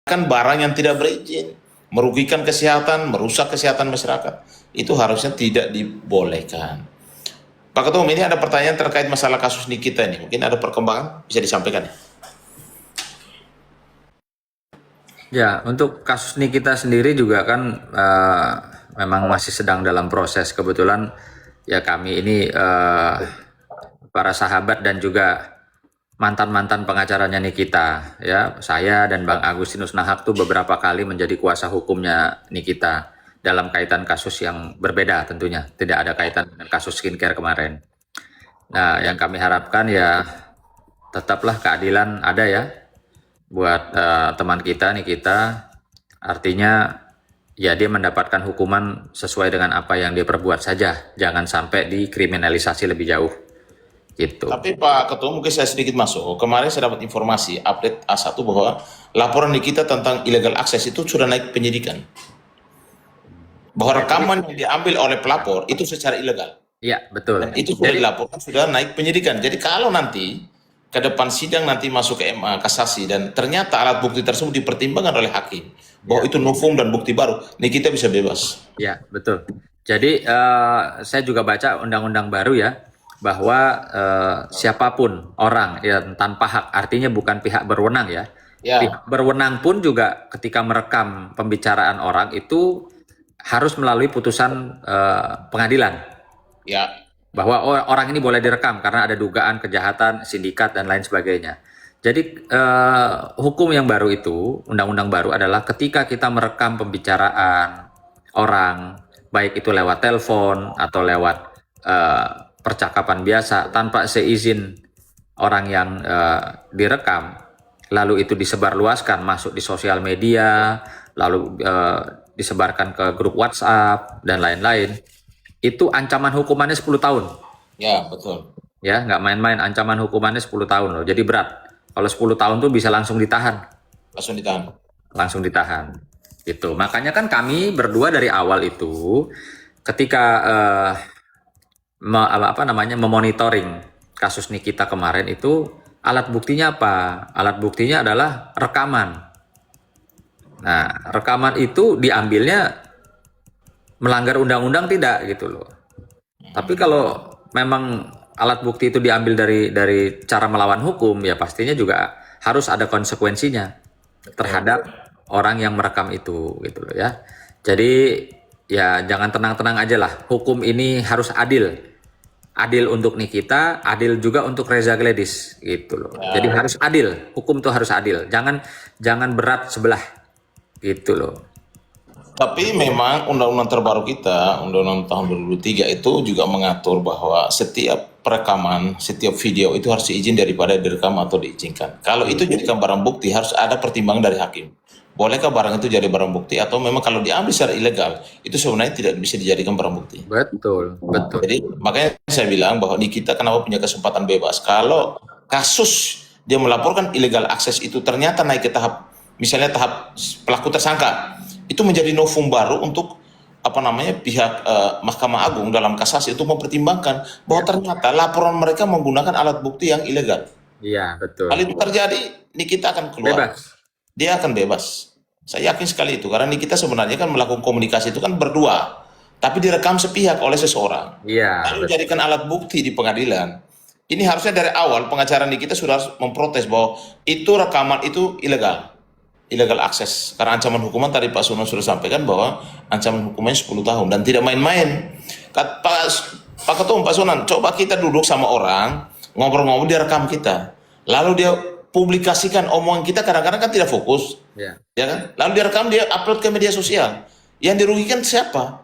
kan barang yang tidak berizin, merugikan kesehatan, merusak kesehatan masyarakat, itu harusnya tidak dibolehkan. Pak Ketua, ini ada pertanyaan terkait masalah kasus Nikita ini. Mungkin ada perkembangan bisa disampaikan. Ya, untuk kasus Nikita sendiri juga kan memang masih sedang dalam proses. Kebetulan ya kami ini para sahabat dan juga mantan-mantan pengacaranya Nikita, ya saya dan Bang Agustinus Nahak tuh beberapa kali menjadi kuasa hukumnya Nikita dalam kaitan kasus yang berbeda tentunya, tidak ada kaitan dengan kasus skincare kemarin. Nah, yang kami harapkan ya tetaplah keadilan ada ya buat teman kita Nikita, artinya ya dia mendapatkan hukuman sesuai dengan apa yang dia perbuat saja, jangan sampai dikriminalisasi lebih jauh gitu. Tapi Pak Ketua, mungkin saya sedikit masuk. Kemarin saya dapat informasi update A1 bahwa laporan Nikita tentang illegal access itu sudah naik penyidikan. Bahwa rekaman yang diambil oleh pelapor itu secara ilegal. Iya, betul. Dan itu sudah dilaporkan, sudah naik penyidikan. Jadi kalau nanti ke depan sidang nanti masuk ke MA kasasi dan ternyata alat bukti tersebut dipertimbangkan oleh hakim bahwa itu novum dan bukti baru, Nikita bisa bebas. Ya, betul. Jadi saya juga baca undang-undang baru ya, bahwa siapapun orang yang tanpa hak, artinya bukan pihak berwenang ya. Ya, Pihak berwenang pun juga ketika merekam pembicaraan orang itu harus melalui putusan pengadilan. ya. Bahwa orang ini boleh direkam karena ada dugaan kejahatan, sindikat dan lain sebagainya. Jadi hukum yang baru itu, undang-undang baru adalah ketika kita merekam pembicaraan orang, baik itu lewat telepon atau lewat percakapan biasa tanpa seizin orang yang direkam, lalu itu disebarluaskan masuk di sosial media, lalu disebarkan ke grup WhatsApp dan lain-lain, itu ancaman hukumannya 10 tahun. Ya, betul. Ya, nggak main-main, ancaman hukumannya 10 tahun loh. Jadi berat. Kalau 10 tahun tuh bisa langsung ditahan. Langsung ditahan. Langsung ditahan. Gitu. Makanya kan kami berdua dari awal itu ketika memonitoring kasus Nikita kemarin itu, alat buktinya apa? Alat buktinya adalah rekaman. Nah, rekaman itu diambilnya melanggar undang-undang tidak gitu loh. Tapi kalau memang alat bukti itu diambil dari cara melawan hukum, ya pastinya juga harus ada konsekuensinya terhadap orang yang merekam itu gitu loh ya. Jadi ya jangan tenang-tenang aja lah. Hukum ini harus adil. Adil untuk Nikita, adil juga untuk Reza Gledis gitu loh. Jadi harus adil. Hukum tuh harus adil. Jangan berat sebelah gitu loh. Tapi memang undang-undang terbaru kita, undang-undang tahun 2003 itu juga mengatur bahwa setiap perekaman, setiap video itu harus diizin daripada direkam atau diizinkan. Kalau itu jadikan barang bukti harus ada pertimbangan dari hakim. Bolehkah barang itu jadi barang bukti atau memang kalau diambil secara ilegal itu sebenarnya tidak bisa dijadikan barang bukti. Betul, betul. Jadi makanya saya bilang bahwa di kita kenapa punya kesempatan bebas. Kalau kasus dia melaporkan illegal akses itu ternyata naik ke tahap, misalnya tahap pelaku tersangka, itu menjadi novum baru untuk pihak Mahkamah Agung dalam kasasi itu mempertimbangkan bahwa ternyata laporan mereka menggunakan alat bukti yang ilegal. Iya, betul. Hal itu terjadi, Nikita akan keluar. Bebas. Dia akan bebas. Saya yakin sekali itu karena Nikita sebenarnya kan melakukan komunikasi itu kan berdua, tapi direkam sepihak oleh seseorang. Iya, Lalu jadikan alat bukti di pengadilan. Ini harusnya dari awal pengacara Nikita sudah harus memprotes bahwa itu rekaman itu ilegal. Illegal akses. Karena ancaman hukuman tadi Pak Suno sudah sampaikan bahwa ancaman hukumannya 10 tahun dan tidak main-main. Pak Ketua, Pak Sunan, coba kita duduk sama orang, ngobrol-ngobrol, dia rekam kita. Lalu dia publikasikan omongan kita, kadang-kadang kan tidak fokus. iya. Ya kan? Lalu dia rekam, dia upload ke media sosial. Yang dirugikan siapa?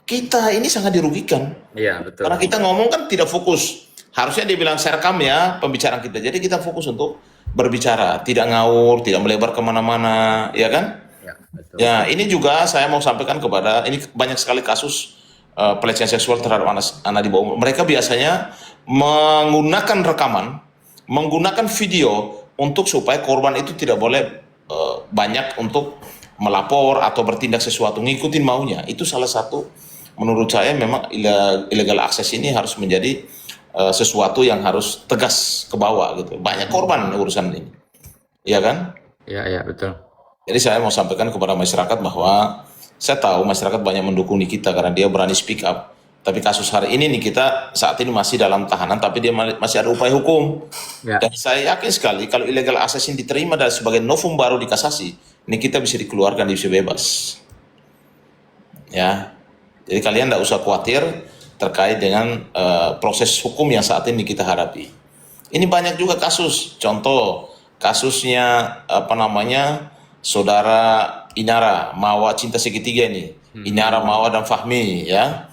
Kita ini sangat dirugikan. Iya, betul. Karena kita ngomong kan tidak fokus. Harusnya dia bilang saya rekam ya pembicaraan kita. Jadi kita fokus untuk berbicara, tidak ngawur, tidak melebar kemana-mana, ya kan? Iya, betul. Ya, ini juga saya mau sampaikan kepada, ini banyak sekali kasus pelecehan seksual terhadap anak di bawah umur. Mereka biasanya menggunakan rekaman, menggunakan video untuk supaya korban itu tidak boleh banyak untuk melapor atau bertindak sesuatu, ngikutin maunya. Itu salah satu, menurut saya memang illegal access ini harus menjadi sesuatu yang harus tegas ke bawah gitu. Banyak korban urusan ini, ya kan? Iya, iya, betul. Jadi saya mau sampaikan kepada masyarakat bahwa saya tahu masyarakat banyak mendukung Nikita karena dia berani speak up. Tapi kasus hari ini Nikita saat ini masih dalam tahanan, tapi dia masih ada upaya hukum. Ya. Dan saya yakin sekali kalau illegal access ini diterima dan sebagai novum baru di kasasi, Nikita bisa dikeluarkan, dia bisa bebas. Ya, jadi kalian tidak usah khawatir terkait dengan proses hukum yang saat ini kita hadapi. Ini banyak juga kasus, contoh kasusnya apa namanya saudara Inara Mawa cinta segitiga ini, Inara Mawa dan Fahmi ya.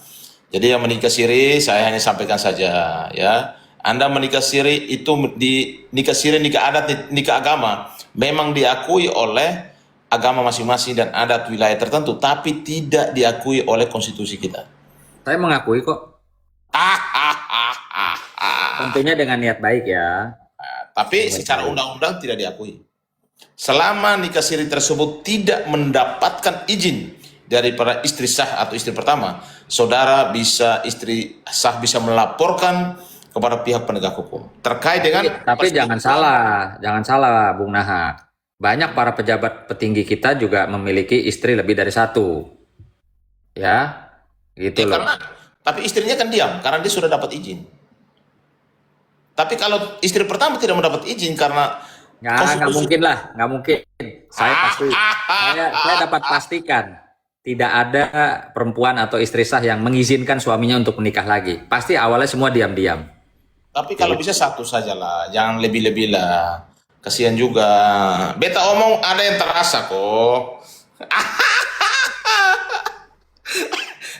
Jadi yang menikah siri saya hanya sampaikan saja ya. Anda menikah siri itu di nikah siri, nikah adat, nikah agama memang diakui oleh agama masing-masing dan adat wilayah tertentu, tapi tidak diakui oleh konstitusi kita. Saya mengakui kok. Tentunya dengan niat baik ya. Tapi secara undang-undang tidak diakui. Selama nikah siri tersebut tidak mendapatkan izin dari para istri sah atau istri pertama, saudara bisa istri sah bisa melaporkan kepada pihak penegak hukum terkait dengan. Tapi jangan salah, Bung Nahak. Banyak para pejabat petinggi kita juga memiliki istri lebih dari satu, ya, gitu loh. Tapi istrinya kan diam karena dia sudah dapat izin. Tapi kalau istri pertama tidak mendapat izin karena Nggak mungkin lah, nggak mungkin. Saya dapat pastikan tidak ada perempuan atau istri sah yang mengizinkan suaminya untuk menikah lagi. Pasti awalnya semua diam-diam. Tapi kalau bisa satu sajalah, jangan lebih-lebih lah. Kasihan juga. Beta omong ada yang terasa kok.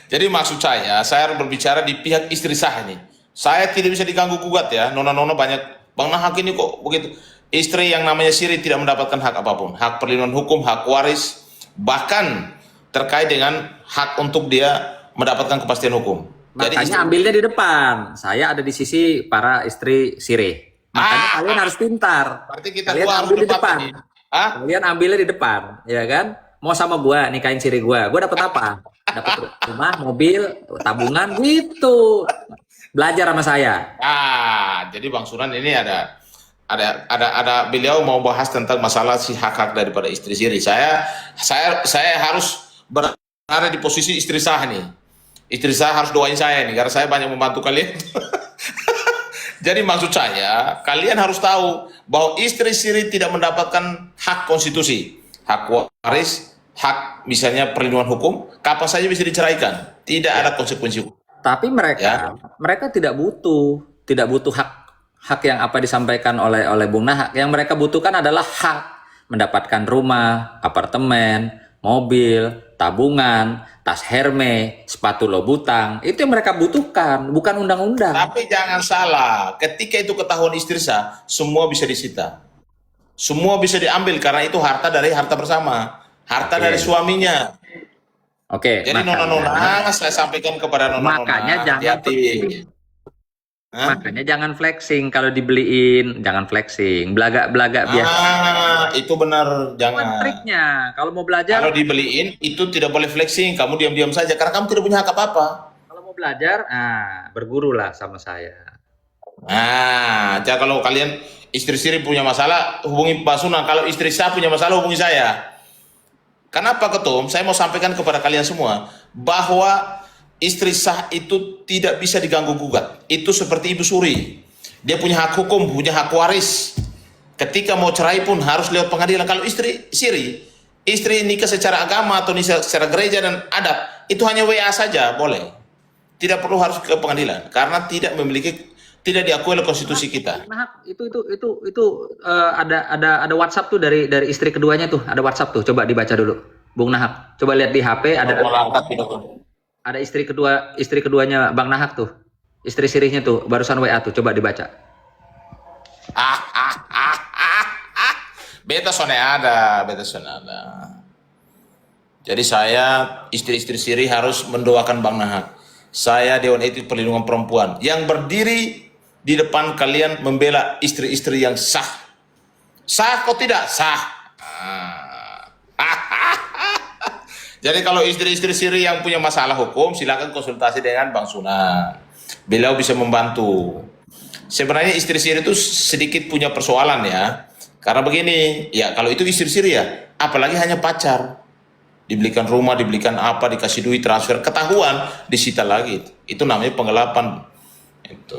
Jadi maksud saya harus berbicara di pihak istri sah ini. Saya tidak bisa diganggu gugat ya. Nona-nona banyak, Bang Nahak ini kok begitu. Istri yang namanya siri tidak mendapatkan hak apapun. Hak perlindungan hukum, hak waris, bahkan terkait dengan hak untuk dia mendapatkan kepastian hukum. Makanya ambilnya di depan. Saya ada di sisi para istri sirih. Makanya kalian harus pintar. Berarti kita Kalian ambil di depan. Kalian ambilnya di depan, ya kan? Mau sama gua nikahin sirih gua dapat apa? Dapat rumah, mobil, tabungan gitu. Belajar sama saya. Jadi Bang Sunan ini ada beliau mau bahas tentang masalah si hak-hak daripada istri siri. Saya harus berada di posisi istri sah nih. Istri sah harus doain saya nih karena saya banyak membantu kalian. Jadi maksud saya, kalian harus tahu bahwa istri siri tidak mendapatkan hak konstitusi, hak waris, hak misalnya perlindungan hukum, kapan saja bisa diceraikan. Tidak ada konsekuensi hukum. Tapi mereka tidak butuh hak yang apa disampaikan oleh Bung Nahak. Yang mereka butuhkan adalah hak mendapatkan rumah, apartemen, mobil, tabungan, tas Hermes, sepatu Louboutin. Itu yang mereka butuhkan, bukan undang-undang. Tapi jangan salah, ketika itu ketahuan istri sah, semua bisa disita. Semua bisa diambil karena itu harta bersama, harta dari suaminya. Oke. Jadi nona-nona, saya sampaikan kepada nona-nona. Makanya jangan flexing kalau dibeliin, jangan flexing, belagak biasa. Itu benar, jangan. Triknya, kalau mau belajar. Kalau dibeliin itu tidak boleh flexing, kamu diam-diam saja karena kamu tidak punya hak apa-apa. Kalau mau belajar, bergurulah sama saya. Jadi kalau kalian istri siri punya masalah, hubungi Pak Sunan. Kalau istri sah punya masalah, hubungi saya. Kenapa Ketum? Saya mau sampaikan kepada kalian semua bahwa istri sah itu tidak bisa diganggu gugat. Itu seperti Ibu Suri. Dia punya hak hukum, punya hak waris. Ketika mau cerai pun harus lewat pengadilan. Kalau istri siri, istri nikah secara agama atau nikah secara gereja dan adat, itu hanya WA saja boleh. Tidak perlu harus ke pengadilan karena tidak diakui oleh konstitusi kita. Nah, itu ada WhatsApp tuh dari istri keduanya tuh, ada WhatsApp tuh, coba dibaca dulu, Bung Nahak. Coba lihat di HP ada istri keduanya Bang Nahak tuh, istri sirihnya tuh, barusan WA tuh, coba dibaca. Beta sonada. Jadi saya istri-istri sirih harus mendoakan Bang Nahak. Saya Dewan Etik Perlindungan Perempuan yang berdiri di depan kalian membela istri-istri yang sah. Sah kok tidak? Sah. Jadi kalau istri-istri siri yang punya masalah hukum, silakan konsultasi dengan Bang Sunan. Beliau bisa membantu. Sebenarnya istri siri itu sedikit punya persoalan ya. Karena begini, ya kalau itu istri siri ya, apalagi hanya pacar. Dibelikan rumah, dibelikan apa, dikasih duit, transfer, ketahuan, disita lagi. Itu namanya penggelapan. Itu.